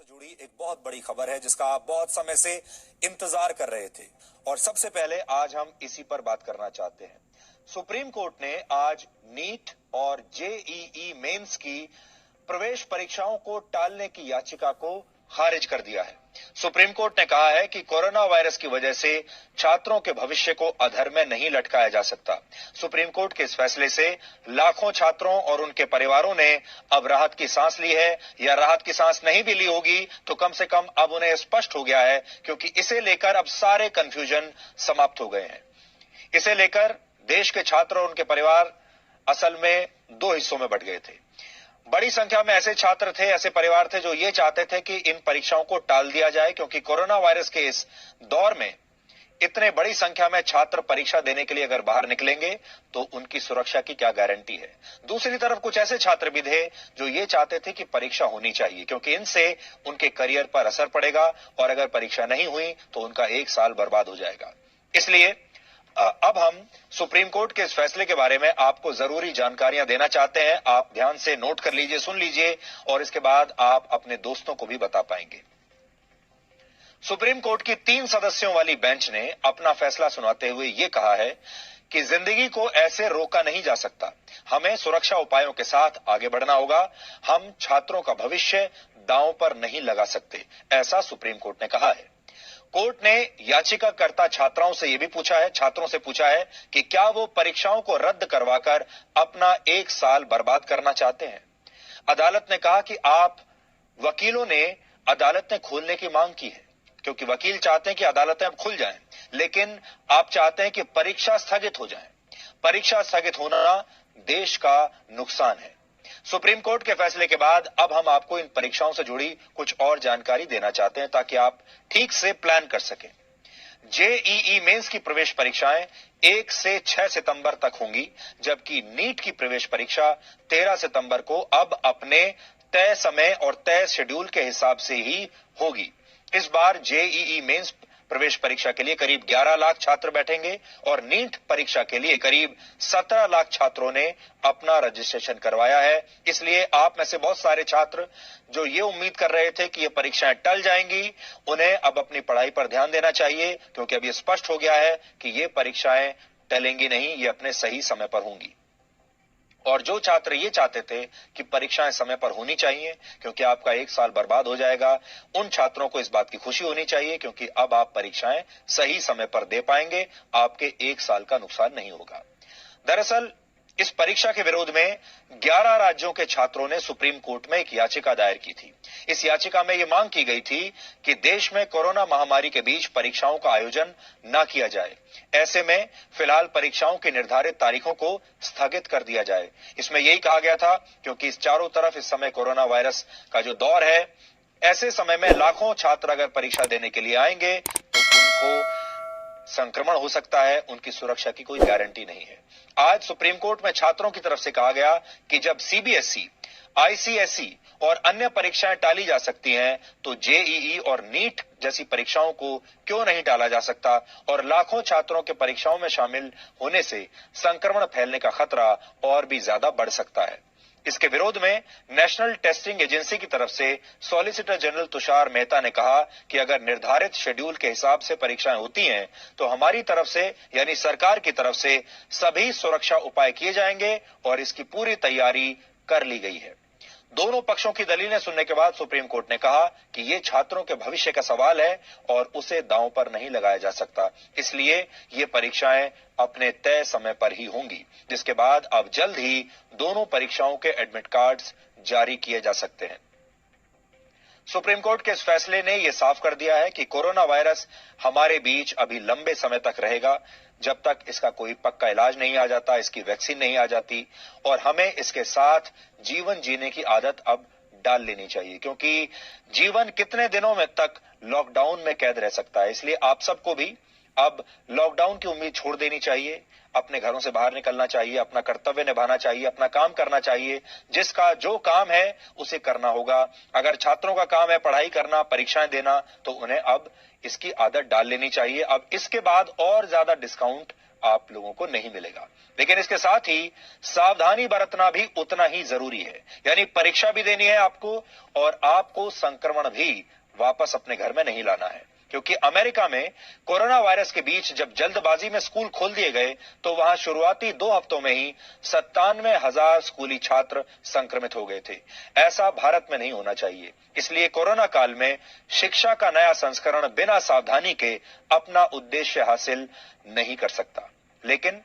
से जुड़ी एक बहुत बड़ी खबर है जिसका आप बहुत समय से इंतजार कर रहे थे और सबसे पहले आज हम इसी पर बात करना चाहते हैं। सुप्रीम कोर्ट ने आज नीट और जेईई मेंस की प्रवेश परीक्षाओं को टालने की याचिका को खारिज कर दिया है। सुप्रीम कोर्ट ने कहा है कि कोरोना वायरस की वजह से छात्रों के भविष्य को अधर में नहीं लटकाया जा सकता। सुप्रीम कोर्ट के इस फैसले से लाखों छात्रों और उनके परिवारों ने अब राहत की सांस ली है, या राहत की सांस नहीं भी ली होगी तो कम से कम अब उन्हें स्पष्ट हो गया है, क्योंकि इसे लेकर अब सारे कंफ्यूजन समाप्त हो गए हैं। इसे लेकर देश के छात्र और उनके परिवार असल में दो हिस्सों में बंट गए थे। बड़ी संख्या में ऐसे छात्र थे, ऐसे परिवार थे जो ये चाहते थे कि इन परीक्षाओं को टाल दिया जाए, क्योंकि कोरोना वायरस के इस दौर में इतने बड़ी संख्या में छात्र परीक्षा देने के लिए अगर बाहर निकलेंगे तो उनकी सुरक्षा की क्या गारंटी है। दूसरी तरफ कुछ ऐसे छात्र भी थे जो ये चाहते थे कि परीक्षा होनी चाहिए, क्योंकि इनसे उनके करियर पर असर पड़ेगा और अगर परीक्षा नहीं हुई तो उनका एक साल बर्बाद हो जाएगा। इसलिए अब हम सुप्रीम कोर्ट के इस फैसले के बारे में आपको जरूरी जानकारियां देना चाहते हैं। आप ध्यान से नोट कर लीजिए, सुन लीजिए और इसके बाद आप अपने दोस्तों को भी बता पाएंगे। सुप्रीम कोर्ट की 3 सदस्यों वाली बेंच ने अपना फैसला सुनाते हुए यह कहा है कि जिंदगी को ऐसे रोका नहीं जा सकता। हमें सुरक्षा उपायों के साथ आगे बढ़ना होगा। हम छात्रों का भविष्य दांव पर नहीं लगा सकते, ऐसा सुप्रीम कोर्ट ने कहा है। कोर्ट ने याचिकाकर्ता छात्रों से पूछा है कि क्या वो परीक्षाओं को रद्द करवाकर अपना एक साल बर्बाद करना चाहते हैं। अदालत ने कहा कि वकीलों ने अदालत ने खोलने की मांग की है, क्योंकि वकील चाहते हैं कि अदालतें अब खुल जाएं, लेकिन आप चाहते हैं कि परीक्षा स्थगित हो जाए। परीक्षा स्थगित होना देश का नुकसान है। सुप्रीम कोर्ट के फैसले के बाद अब हम आपको इन परीक्षाओं से जुड़ी कुछ और जानकारी देना चाहते हैं ताकि आप ठीक से प्लान कर सकें। जेईई मेंस की प्रवेश परीक्षाएं 1 से 6 सितंबर तक होंगी, जबकि नीट की प्रवेश परीक्षा 13 सितंबर को अब अपने तय समय और तय शेड्यूल के हिसाब से ही होगी। इस बार जेईई मेंस प्रवेश परीक्षा के लिए करीब 11 लाख छात्र बैठेंगे और नीट परीक्षा के लिए करीब 17 लाख छात्रों ने अपना रजिस्ट्रेशन करवाया है। इसलिए आप में से बहुत सारे छात्र जो ये उम्मीद कर रहे थे कि ये परीक्षाएं टल जाएंगी, उन्हें अब अपनी पढ़ाई पर ध्यान देना चाहिए, क्योंकि अब ये स्पष्ट हो गया है कि ये परीक्षाएं टलेंगी नहीं, ये अपने सही समय पर होंगी। और जो छात्र ये चाहते थे कि परीक्षाएं समय पर होनी चाहिए क्योंकि आपका एक साल बर्बाद हो जाएगा, उन छात्रों को इस बात की खुशी होनी चाहिए, क्योंकि अब आप परीक्षाएं सही समय पर दे पाएंगे, आपके एक साल का नुकसान नहीं होगा। दरअसल इस परीक्षा के विरोध में 11 राज्यों के छात्रों ने सुप्रीम कोर्ट में एक याचिका दायर की थी। इस याचिका में यह मांग की गई थी कि देश में कोरोना महामारी के बीच परीक्षाओं का आयोजन न किया जाए। ऐसे में फिलहाल परीक्षाओं की निर्धारित तारीखों को स्थगित कर दिया जाए। इसमें यही कहा गया था क्योंकि इस चारों तरफ इस समय कोरोना वायरस का जो दौर है, ऐसे समय में लाखों छात्र अगर परीक्षा देने के लिए आएंगे तो उनको संक्रमण हो सकता है, उनकी सुरक्षा की कोई गारंटी नहीं है। आज सुप्रीम कोर्ट में छात्रों की तरफ से कहा गया कि जब सीबीएसई, आईसीएसई और अन्य परीक्षाएं टाली जा सकती हैं, तो जेईई और नीट जैसी परीक्षाओं को क्यों नहीं टाला जा सकता, और लाखों छात्रों के परीक्षाओं में शामिल होने से संक्रमण फैलने का खतरा और भी ज्यादा बढ़ सकता है। इसके विरोध में नेशनल टेस्टिंग एजेंसी की तरफ से सॉलिसिटर जनरल तुषार मेहता ने कहा कि अगर निर्धारित शेड्यूल के हिसाब से परीक्षाएं होती हैं तो हमारी तरफ से यानी सरकार की तरफ से सभी सुरक्षा उपाय किए जाएंगे और इसकी पूरी तैयारी कर ली गई है। दोनों पक्षों की दलीलें सुनने के बाद सुप्रीम कोर्ट ने कहा कि ये छात्रों के भविष्य का सवाल है और उसे दांव पर नहीं लगाया जा सकता, इसलिए ये परीक्षाएं अपने तय समय पर ही होंगी, जिसके बाद अब जल्द ही दोनों परीक्षाओं के एडमिट कार्ड्स जारी किए जा सकते हैं। सुप्रीम कोर्ट के इस फैसले ने यह साफ कर दिया है कि कोरोना वायरस हमारे बीच अभी लंबे समय तक रहेगा, जब तक इसका कोई पक्का इलाज नहीं आ जाता, इसकी वैक्सीन नहीं आ जाती, और हमें इसके साथ जीवन जीने की आदत अब डाल लेनी चाहिए, क्योंकि जीवन कितने दिनों में तक लॉकडाउन में कैद रह सकता है। इसलिए आप सबको भी अब लॉकडाउन की उम्मीद छोड़ देनी चाहिए, अपने घरों से बाहर निकलना चाहिए, अपना कर्तव्य निभाना चाहिए, अपना काम करना चाहिए। जिसका जो काम है उसे करना होगा। अगर छात्रों का काम है पढ़ाई करना, परीक्षाएं देना, तो उन्हें अब इसकी आदत डाल लेनी चाहिए। अब इसके बाद और ज्यादा डिस्काउंट आप लोगों को नहीं मिलेगा। लेकिन इसके साथ ही सावधानी बरतना भी उतना ही जरूरी है। यानी परीक्षा भी देनी है आपको और आपको संक्रमण भी वापस अपने घर में नहीं लाना है। क्योंकि अमेरिका में कोरोना वायरस के बीच जब जल्दबाजी में स्कूल खोल दिए गए तो वहां शुरुआती 2 हफ्तों में ही 97,000 स्कूली छात्र संक्रमित हो गए थे। ऐसा भारत में नहीं होना चाहिए। इसलिए कोरोना काल में शिक्षा का नया संस्करण बिना सावधानी के अपना उद्देश्य हासिल नहीं कर सकता। लेकिन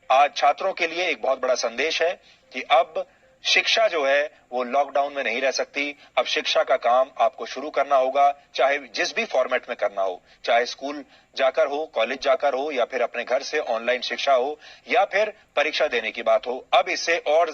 आज छात्रों के लिए एक बहुत बड़ा संदेश है कि अब शिक्षा जो है वो लॉकडाउन में नहीं रह सकती। अब शिक्षा का काम आपको शुरू करना होगा, चाहे जिस भी फॉर्मेट में करना हो, चाहे स्कूल जाकर हो, कॉलेज जाकर हो, या फिर अपने घर से ऑनलाइन शिक्षा हो, या फिर परीक्षा देने की बात हो। अब इससे और